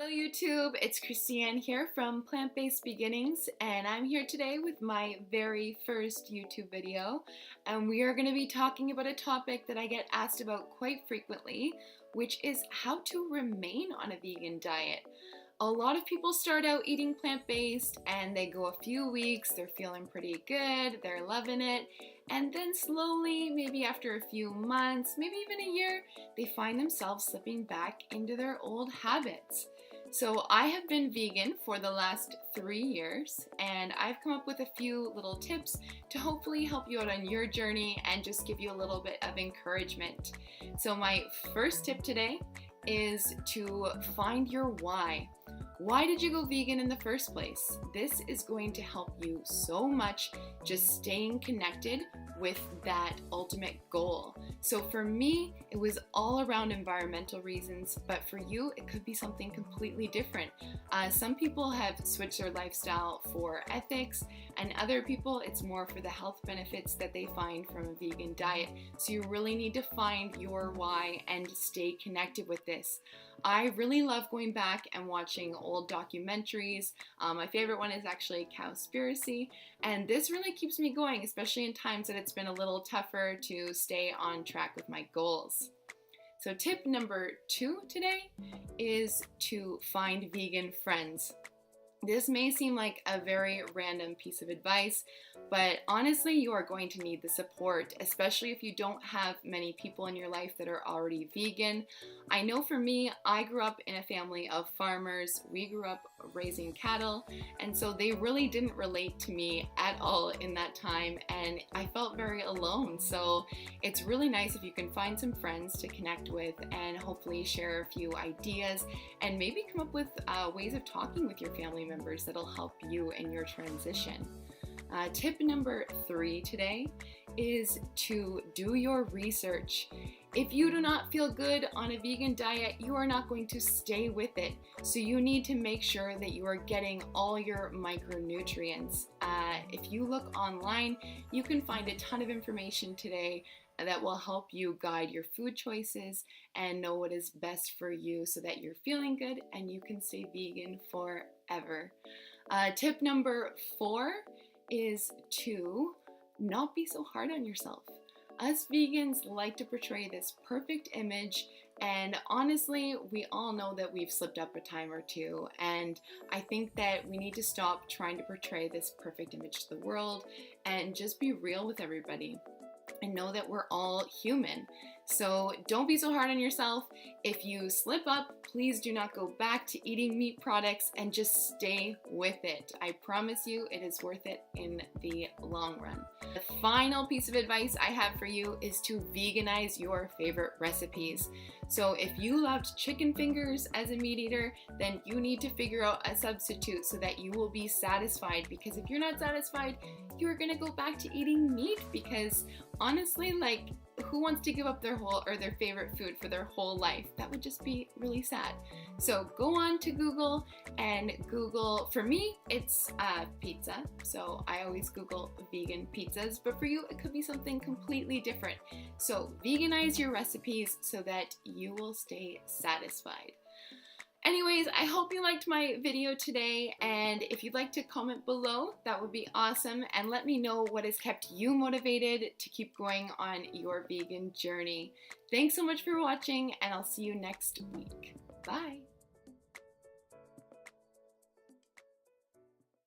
Hello YouTube, it's Christiane here from Plant Based Beginnings, and I'm here today with my very first YouTube video, and we are going to be talking about a topic that I get asked about quite frequently, which is how to remain on a vegan diet. A lot of people start out eating plant-based and they go a few weeks, they're feeling pretty good, they're loving it, and then slowly, maybe after a few months, maybe even a year, they find themselves slipping back into their old habits. So I have been vegan for the last 3 years, and I've come up with a few little tips to hopefully help you out on your journey and just give you a little bit of encouragement. So my first tip today is to find your why. Why did you go vegan in the first place? This is going to help you so much just staying connected with that ultimate goal. So for me, it was all around environmental reasons, but for you, it could be something completely different. Some people have switched their lifestyle for ethics, and other people, it's more for the health benefits that they find from a vegan diet. So you really need to find your why and stay connected with this. I really love going back and watching old documentaries. My favorite one is actually Cowspiracy, and this really keeps me going, especially in times that it's been a little tougher to stay on track with my goals. So tip number 2 today is to find vegan friends. This may seem like a very random piece of advice, but honestly, you are going to need the support, especially if you don't have many people in your life that are already vegan. I know for me, I grew up in a family of farmers. We grew up raising cattle, and so they really didn't relate to me at all in that time, and I felt very alone. So it's really nice if you can find some friends to connect with and hopefully share a few ideas and maybe come up with ways of talking with your family members that'll help you in your transition. Tip number 3 today is to do your research. If you do not feel good on a vegan diet, you are not going to stay with it. So you need to make sure that you are getting all your micronutrients. If you look online, you can find a ton of information today that will help you guide your food choices and know what is best for you so that you're feeling good and you can stay vegan forever. Tip number 4 is to not be so hard on yourself. Us vegans like to portray this perfect image, and honestly, we all know that we've slipped up a time or two, and I think that we need to stop trying to portray this perfect image to the world and just be real with everybody and know that we're all human. So don't be so hard on yourself. If you slip up, please do not go back to eating meat products and just stay with it. I promise you it is worth it in the long run. The final piece of advice I have for you is to veganize your favorite recipes. So if you loved chicken fingers as a meat eater, then you need to figure out a substitute so that you will be satisfied, because if you're not satisfied, you're gonna go back to eating meat, because honestly, like, who wants to give up their favorite food for their whole life? That would just be really sad. So go on to Google and Google, for me, it's pizza. So I always Google vegan pizzas, but for you, it could be something completely different. So veganize your recipes so that you will stay satisfied. Anyways, I hope you liked my video today, and if you'd like to comment below, that would be awesome, and let me know what has kept you motivated to keep going on your vegan journey. Thanks so much for watching, and I'll see you next week. Bye!